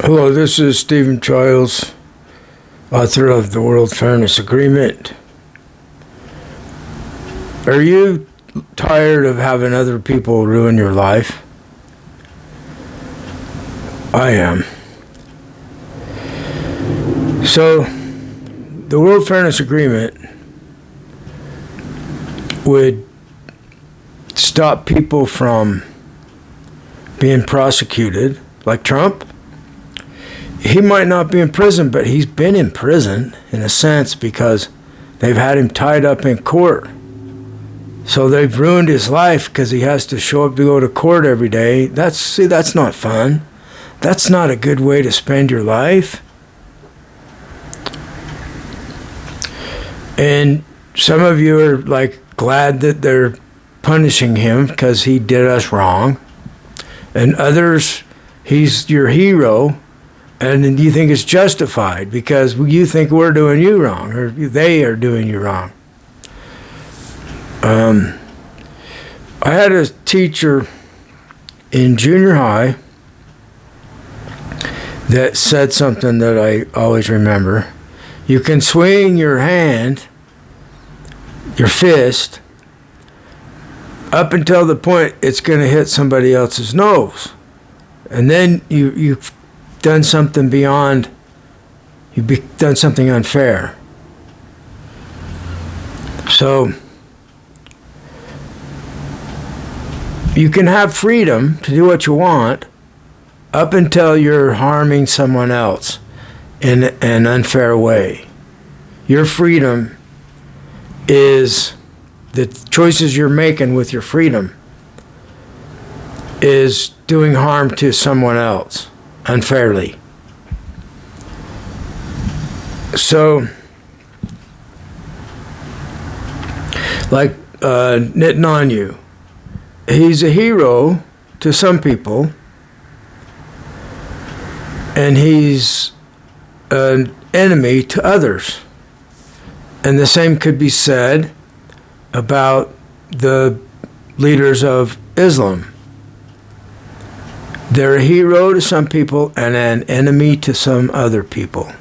Hello, this is Stephen Childs, author of the World Fairness Agreement. Are you tired of having other people ruin your life? I am. So, the World Fairness Agreement would stop people from being prosecuted, like Trump. He might not be in prison, but he's been in prison in a sense because they've had him tied up in court. So they've ruined his life because he has to show up to go to court every day. That's not fun. That's not a good way to spend your life. And some of you are like glad that they're punishing him because he did us wrong. And others, he's your hero. And then you think it's justified because you think we're doing you wrong or they are doing you wrong. I had a teacher in junior high that said something that I always remember. You can swing your hand, your fist, up until the point it's going to hit somebody else's nose. And then you've done something beyond, you've done something unfair. So, you can have freedom to do what you want up until you're harming someone else in an unfair way. Your freedom is the choices you're making with your freedom is doing harm to someone else unfairly. So, like Netanyahu, he's a hero to some people, and he's an enemy to others. And the same could be said about the leaders of Islam. They're a hero to some people and an enemy to some other people.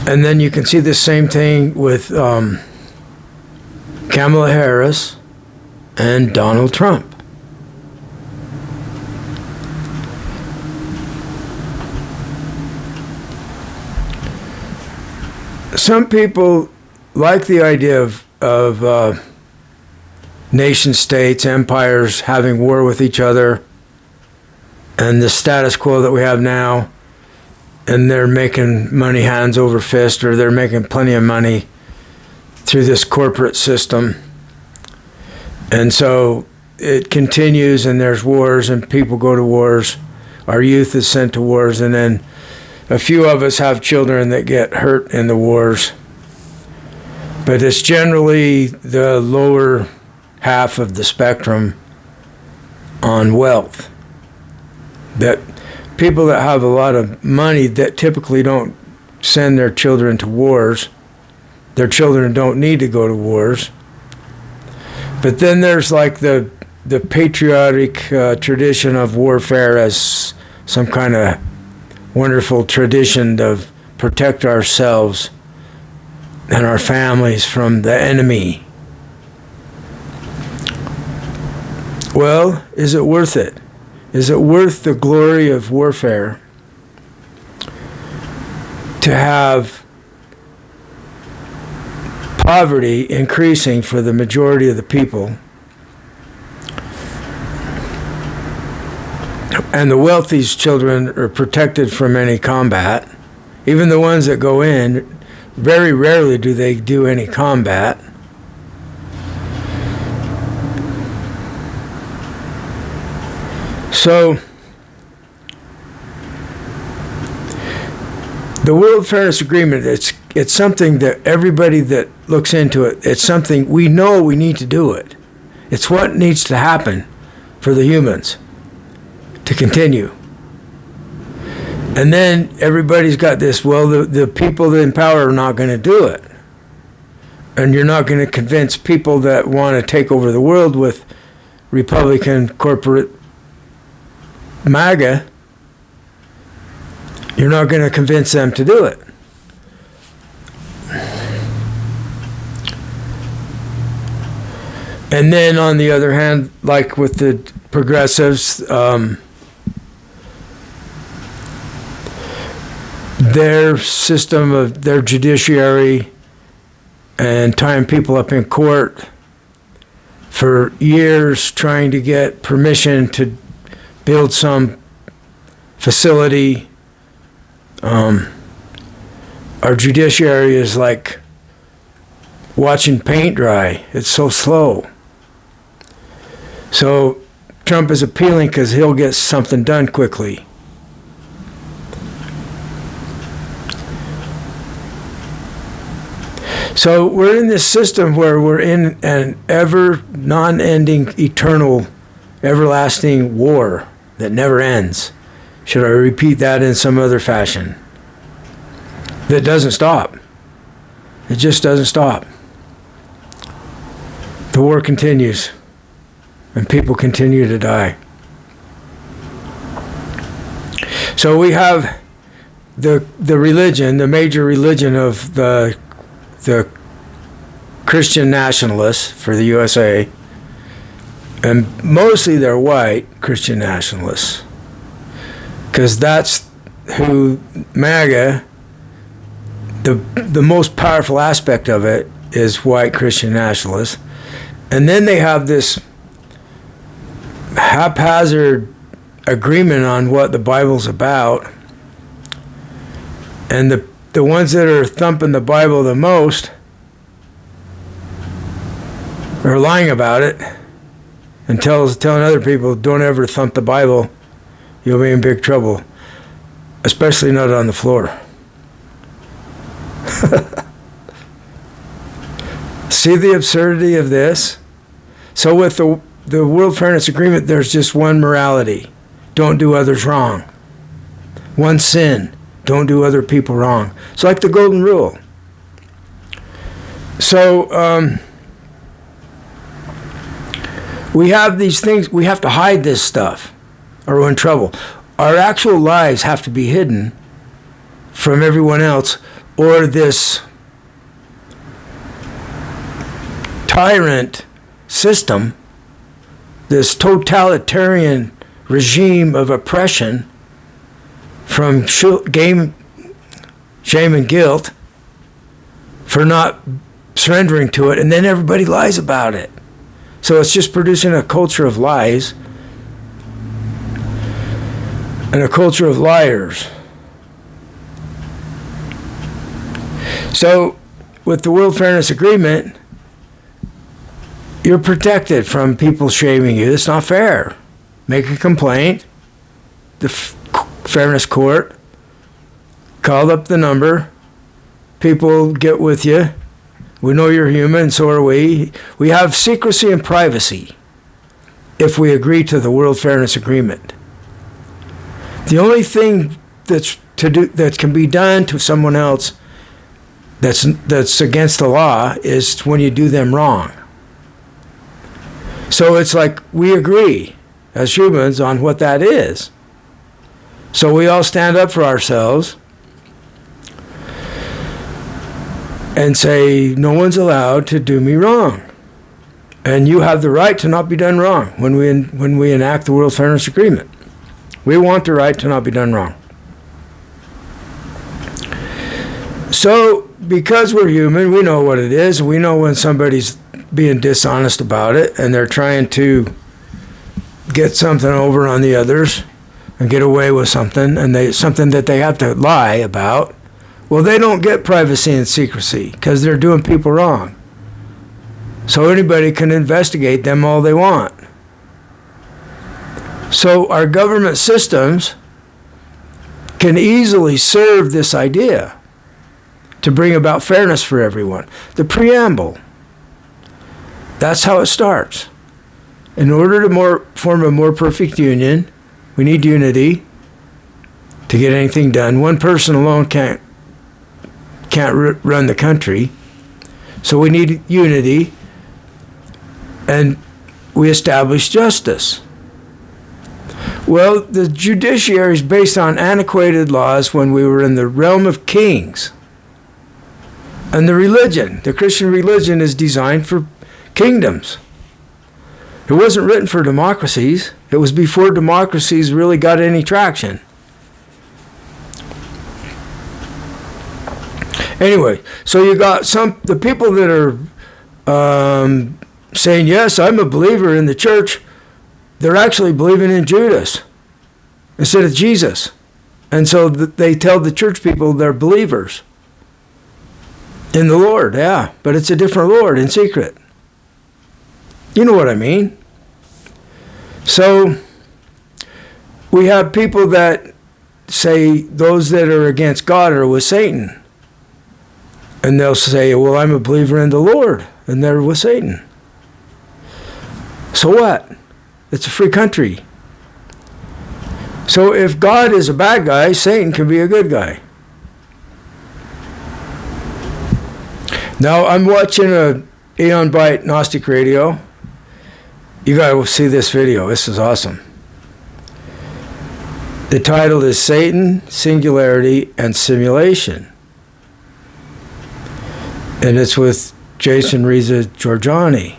And then you can see the same thing with Kamala Harris and Donald Trump. Some people like the idea of nation states, empires having war with each other, and the status quo that we have now, and they're making money hands over fist, or they're making plenty of money through this corporate system. And so it continues, and there's wars, and people go to wars. Our youth is sent to wars, and then a few of us have children that get hurt in the wars. But it's generally the lower half of the spectrum on wealth. That people that have a lot of money that typically don't send their children to wars. Their children don't need to go to wars. But then there's like the patriotic tradition of warfare as some kind of wonderful tradition to protect ourselves and our families from the enemy. Well, is it worth it? Is it worth the glory of warfare to have poverty increasing for the majority of the people and the wealthy's children are protected from any combat? Even the ones that go in, very rarely do they do any combat. So, the World Fairness Agreement, it's something that everybody that looks into it, it's something we know we need to do it. It's what needs to happen for the humans to continue. And then everybody's got this, well, the people in power are not going to do it. And you're not going to convince people that want to take over the world with Republican corporate MAGA, you're not going to convince them to do it. And then on the other hand, like with the progressives, their system of their judiciary and tying people up in court for years trying to get permission to build some facility. Our judiciary is like watching paint dry. It's so slow. So Trump is appealing because he'll get something done quickly. So we're in this system where we're in an ever non-ending, eternal, everlasting war that never ends. Should I repeat that in some other fashion? That doesn't stop. It just doesn't stop. The war continues, and people continue to die. So we have the religion, the major religion of the Christian nationalists for the USA, and mostly they're white Christian nationalists, because that's who MAGA, the most powerful aspect of it is white Christian nationalists. And then they have this haphazard agreement on what the Bible's about, and the ones that are thumping the Bible the most are lying about it and telling other people, don't ever thump the Bible, you'll be in big trouble, especially not on the floor. See the absurdity of this? So with the World Fairness Agreement, there's just one morality. Don't do others wrong. One sin. Don't do other people wrong. It's like the Golden Rule. So we have these things. We have to hide this stuff or we're in trouble. Our actual lives have to be hidden from everyone else, or this tyrant system, this totalitarian regime of oppression from shame and guilt for not surrendering to it, and then everybody lies about it. So it's just producing a culture of lies and a culture of liars. So with the World Fairness Agreement, you're protected from people shaming you. It's not fair. Make a complaint. The Fairness Court called up the number. People get with you. We know you're human, so are we. We have secrecy and privacy if we agree to the World Fairness Agreement. The only thing that can be done to someone else that's against the law is when you do them wrong. So it's like we agree as humans on what that is. So we all stand up for ourselves and say, no one's allowed to do me wrong. And you have the right to not be done wrong when we enact the World Fairness Agreement. We want the right to not be done wrong. So because we're human, we know what it is. We know when somebody's being dishonest about it and they're trying to get something over on the others and get away with something, and something that they have to lie about. Well, they don't get privacy and secrecy because they're doing people wrong. So anybody can investigate them all they want. So our government systems can easily serve this idea to bring about fairness for everyone. The preamble. That's how it starts. In order to form a more perfect union, we need unity to get anything done. One person alone can't run the country. So we need unity, and we establish justice. Well, the judiciary is based on antiquated laws when we were in the realm of kings. And the religion, the Christian religion, is designed for kingdoms. It wasn't written for democracies. It was before democracies really got any traction. Anyway, so you got the people that are saying, yes, I'm a believer in the church. They're actually believing in Judas instead of Jesus. And so they tell the church people they're believers in the Lord, yeah, but it's a different Lord in secret. You know what I mean? So we have people that say those that are against God are with Satan. And they'll say, well, I'm a believer in the Lord, and they're with Satan. So what? It's a free country. So if God is a bad guy, Satan can be a good guy. Now, I'm watching a Aeon byte Gnostic radio. You got to see this video. This is awesome. The title is Satan, Singularity, and Simulation. And it's with Jason Reza Giorgiani.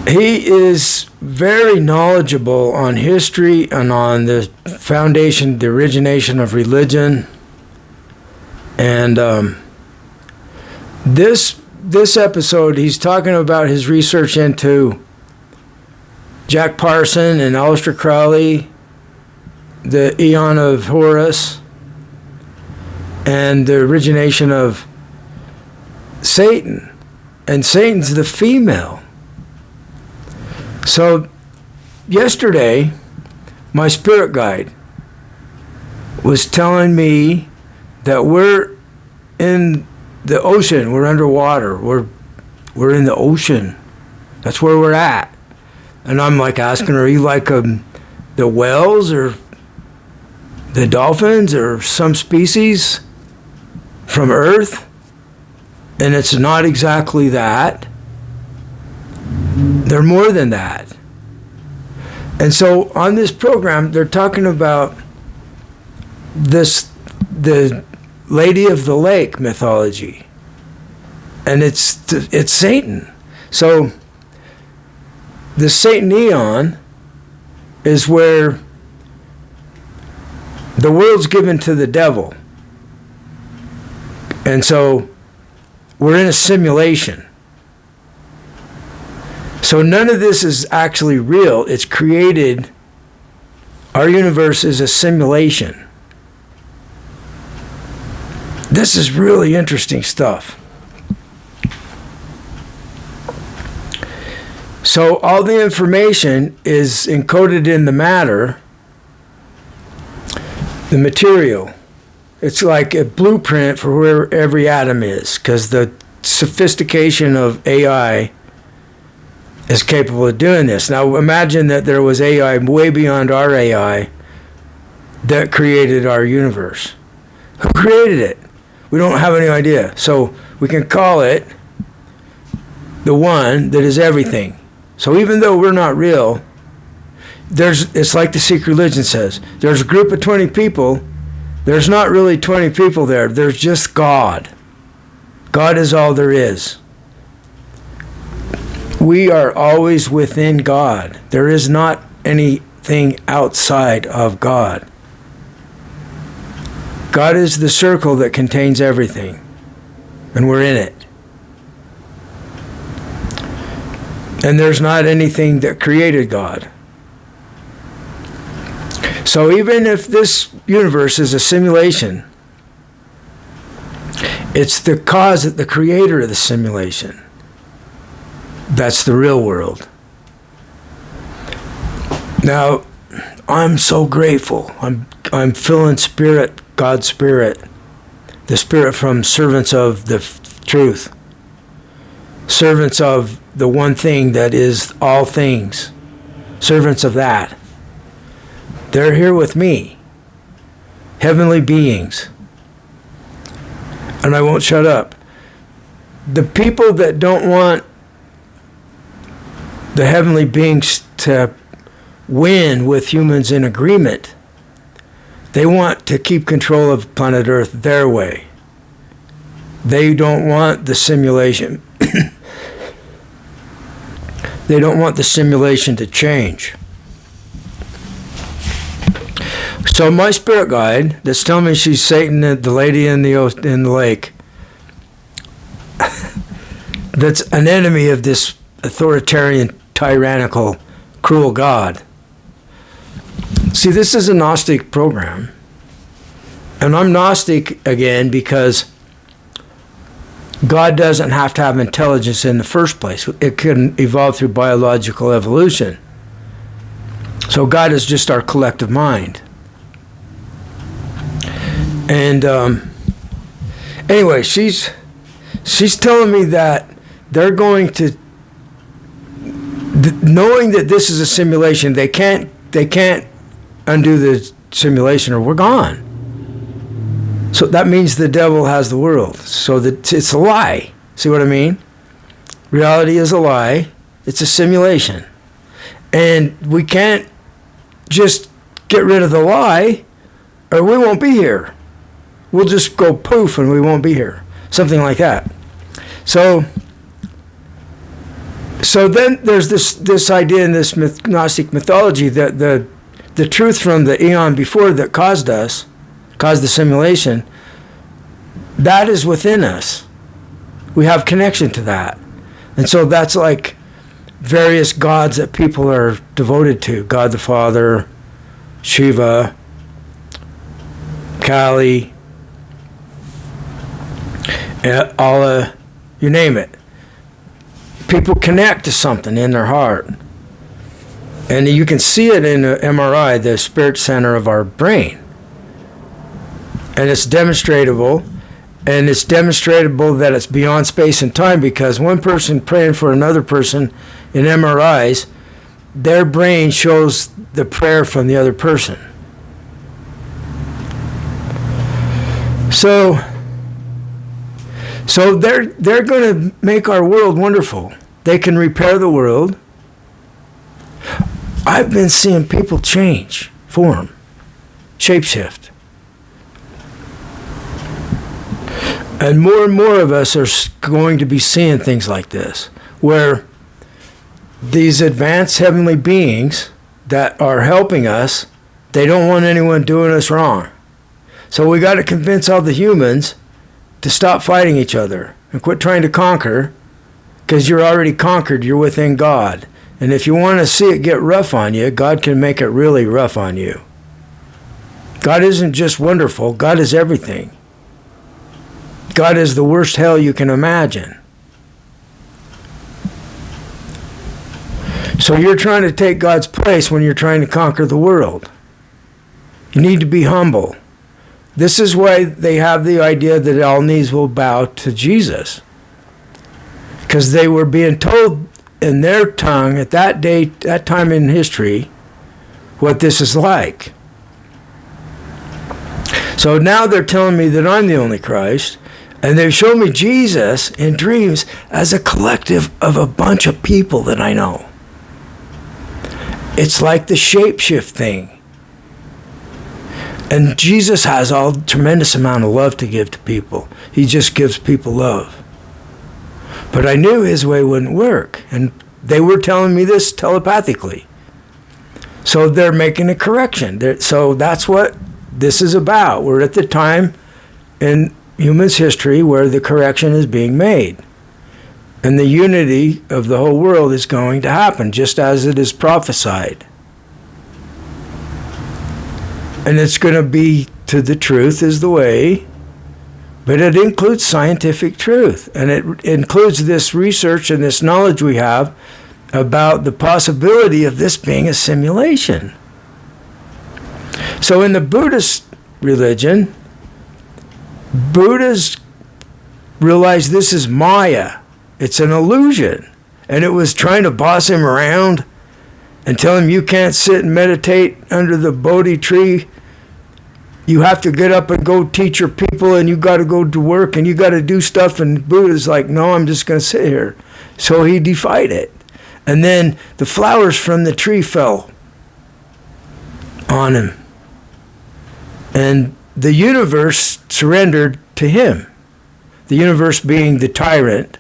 He is very knowledgeable on history and on the foundation, the origination of religion. And this episode, he's talking about his research into Jack Parson and Aleister Crowley, the Aeon of Horus, and the origination of Satan. And Satan's the female. So yesterday, my spirit guide was telling me that we're in the ocean, we're underwater, we're in the ocean. That's where we're at. And I'm like asking her, are you like the whales or the dolphins or some species from Earth? And it's not exactly that. They're more than that. And so on this program, they're talking about the Lady of the Lake mythology. And it's Satan. So the Satan Aeon is where the world's given to the devil. And so we're in a simulation. So none of this is actually real. It's created. Our universe is a simulation. This is really interesting stuff. So all the information is encoded in the matter, the material. It's like a blueprint for where every atom is, because the sophistication of AI is capable of doing this. Now imagine that there was AI way beyond our AI that created our universe. Who created it? We don't have any idea. So we can call it the one that is everything. So even though we're not real, it's like the Sikh religion says, there's a group of 20 people. There's not really 20 people there. There's just God. God is all there is. We are always within God. There is not anything outside of God. God is the circle that contains everything, and we're in it. And there's not anything that created God. So even if this universe is a simulation, it's the cause, the creator of the simulation. That's the real world. Now, I'm so grateful. I'm feeling spirit, God's spirit, the spirit from servants of the truth, servants of the one thing that is all things, servants of that. They're here with me, heavenly beings. And I won't shut up. The people that don't want the heavenly beings to win with humans in agreement. They want to keep control of planet Earth their way. They don't want the simulation. They don't want the simulation to change. So my spirit guide that's telling me she's Satan, the lady in the lake, that's an enemy of this authoritarian, tyrannical, cruel God. See, this is a Gnostic program. And I'm Gnostic again because God doesn't have to have intelligence in the first place. It can evolve through biological evolution. So God is just our collective mind. And anyway, she's telling me that they're going to, knowing that this is a simulation, they can't undo the simulation or we're gone. So that means the devil has the world. So that it's a lie. See what I mean? Reality is a lie. It's a simulation. And we can't just get rid of the lie or we won't be here. We'll just go poof and we won't be here. Something like that. So then there's this idea in this Gnostic mythology that the truth from the Aeon before that caused the simulation, that is within us. We have connection to that. And so that's like various gods that people are devoted to. God the Father, Shiva, Kali, Allah, you name it. People connect to something in their heart. And you can see it in the MRI, the spirit center of our brain. And it's demonstratable. And it's demonstratable that it's beyond space and time because one person praying for another person in MRIs, their brain shows the prayer from the other person. So they're going to make our world wonderful. They can repair the world. I've been seeing people change, form, shapeshift. And more of us are going to be seeing things like this, where these advanced heavenly beings that are helping us, they don't want anyone doing us wrong. So we got to convince all the humans to stop fighting each other and quit trying to conquer, because you're already conquered, you're within God. And if you want to see it get rough on you, God can make it really rough on you. God isn't just wonderful, God is everything. God is the worst hell you can imagine. So you're trying to take God's place when you're trying to conquer the world. You need to be humble. This is why they have the idea that all knees will bow to Jesus. Because they were being told in their tongue at that day, that time in history, what this is like. So now they're telling me that I'm the only Christ. And they've shown me Jesus in dreams as a collective of a bunch of people that I know. It's like the shapeshift thing. And Jesus has a tremendous amount of love to give to people. He just gives people love. But I knew his way wouldn't work. And they were telling me this telepathically. So they're making a correction. So that's what this is about. We're at the time in human's history where the correction is being made. And the unity of the whole world is going to happen, just as it is prophesied. And it's going to be to the truth is the way, but it includes scientific truth. And it includes this research and this knowledge we have about the possibility of this being a simulation. So in the Buddhist religion, Buddha's realized this is Maya. It's an illusion. And it was trying to boss him around and tell him you can't sit and meditate under the Bodhi tree. You have to get up and go teach your people and you got to go to work and you got to do stuff. And Buddha's like, no, I'm just going to sit here. So he defied it. And then the flowers from the tree fell on him. And the universe surrendered to him. The universe being the tyrant.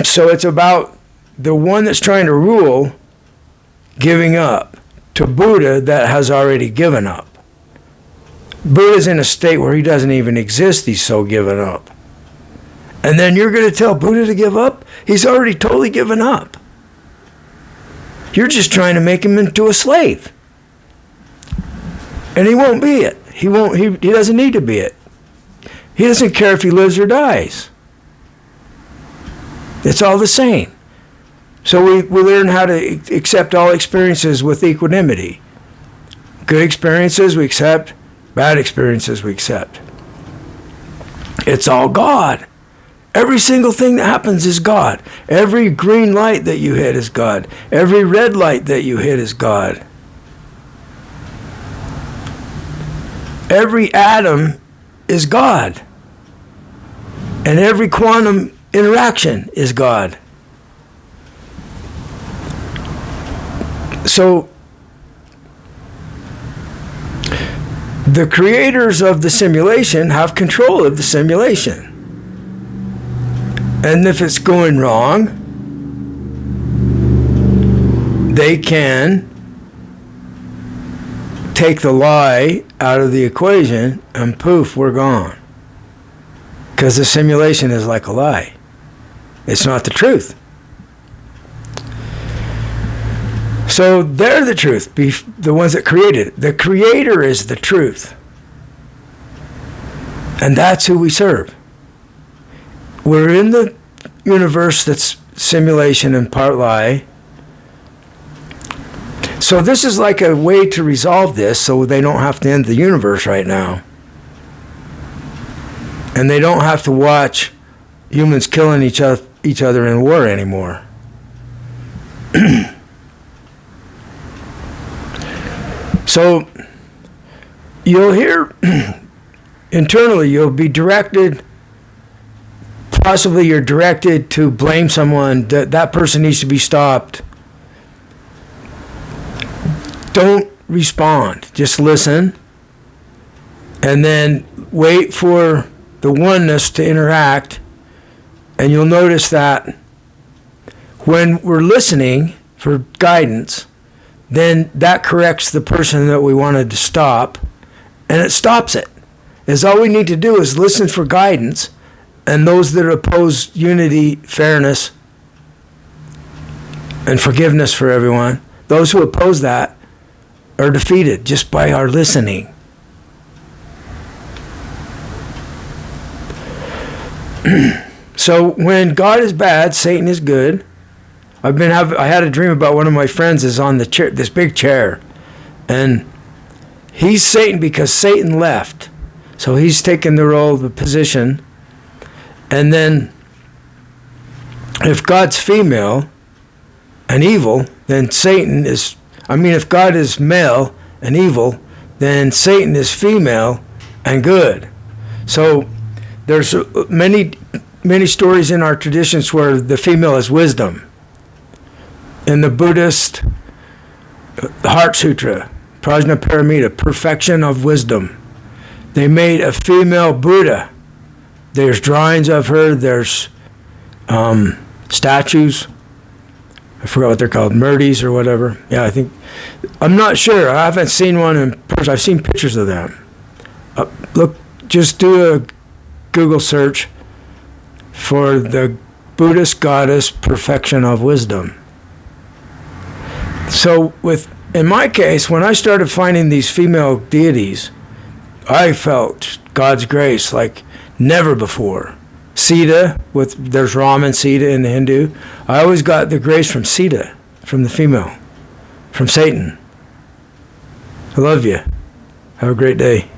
So it's about the one that's trying to rule giving up to Buddha that has already given up. Buddha's in a state where he doesn't even exist. He's so given up. And then you're going to tell Buddha to give up? He's already totally given up. You're just trying to make him into a slave. And he won't be it. He doesn't need to be it. He doesn't care if he lives or dies. It's all the same. So we learn how to accept all experiences with equanimity. Good experiences we accept, bad experiences we accept. It's all God. Every single thing that happens is God. Every green light that you hit is God. Every red light that you hit is God. Every atom is God. And every quantum interaction is God. So, the creators of the simulation have control of the simulation. And if it's going wrong, they can take the lie out of the equation and poof, we're gone. Because the simulation is like a lie. It's not the truth. So they're the truth, the ones that created it. The creator is the truth. And that's who we serve. We're in the universe that's simulation and part lie. So this is like a way to resolve this so they don't have to end the universe right now. And they don't have to watch humans killing each other in war anymore. So you'll hear internally, you'll be directed, possibly you're directed to blame someone, that person needs to be stopped. Don't respond, just listen, and then wait for the oneness to interact, and you'll notice that when we're listening for guidance, then that corrects the person that we wanted to stop, and it stops it. Is all we need to do is listen for guidance, and those that oppose unity, fairness, and forgiveness for everyone, those who oppose that are defeated just by our listening. So when God is bad, Satan is good. I had a dream about one of my friends is on the chair, this big chair, and he's Satan because Satan left. So he's taken the role, the position, and then if God's female and evil, then Satan is, if God is male and evil, then Satan is female and good. So there's many stories in our traditions where the female is wisdom. In the Buddhist Heart Sutra, Prajnaparamita, perfection of wisdom, they made a female Buddha. There's drawings of her, there's statues. I forgot what they're called, murtis or whatever. Yeah, I'm not sure. I haven't seen one in person. I've seen pictures of them. Look, just do a Google search for the Buddhist goddess perfection of wisdom. So in my case, when I started finding these female deities, I felt God's grace like never before. Sita, there's Ram and Sita in the Hindu. I always got the grace from Sita, from the female, from Satan. I love you. Have a great day.